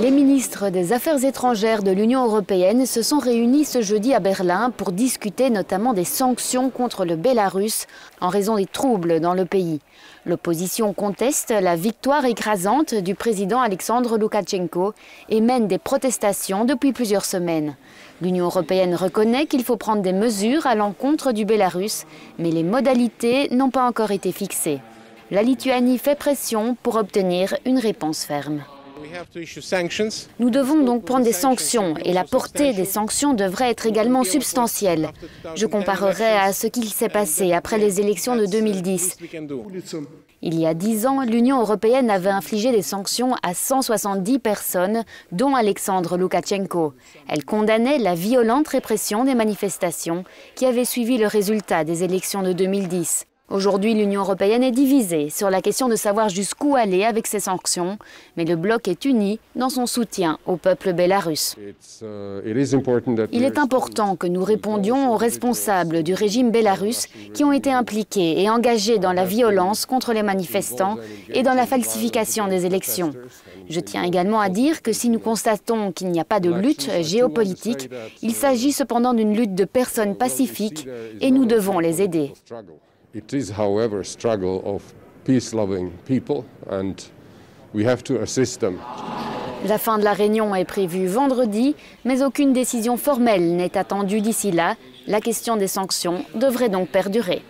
Les ministres des Affaires étrangères de l'Union européenne se sont réunis ce jeudi à Berlin pour discuter notamment des sanctions contre le Bélarus en raison des troubles dans le pays. L'opposition conteste la victoire écrasante du président Alexandre Loukachenko et mène des protestations depuis plusieurs semaines. L'Union européenne reconnaît qu'il faut prendre des mesures à l'encontre du Bélarus, mais les modalités n'ont pas encore été fixées. La Lituanie fait pression pour obtenir une réponse ferme. Nous devons donc prendre des sanctions et la portée des sanctions devrait être également substantielle. Je comparerai à ce qu'il s'est passé après les élections de 2010. Il y a 10 ans, l'Union européenne avait infligé des sanctions à 170 personnes, dont Alexandre Loukachenko. Elle condamnait la violente répression des manifestations qui avaient suivi le résultat des élections de 2010. Aujourd'hui, l'Union européenne est divisée sur la question de savoir jusqu'où aller avec ces sanctions, mais le bloc est uni dans son soutien au peuple bélarusse. Il est important que nous répondions aux responsables du régime bélarusse qui ont été impliqués et engagés dans la violence contre les manifestants et dans la falsification des élections. Je tiens également à dire que si nous constatons qu'il n'y a pas de lutte géopolitique, il s'agit cependant d'une lutte de personnes pacifiques et nous devons les aider. It is, however, a struggle of peace-loving people and we have to assist them. La fin de la réunion est prévue vendredi, mais aucune décision formelle n'est attendue d'ici là. La question des sanctions devrait donc perdurer.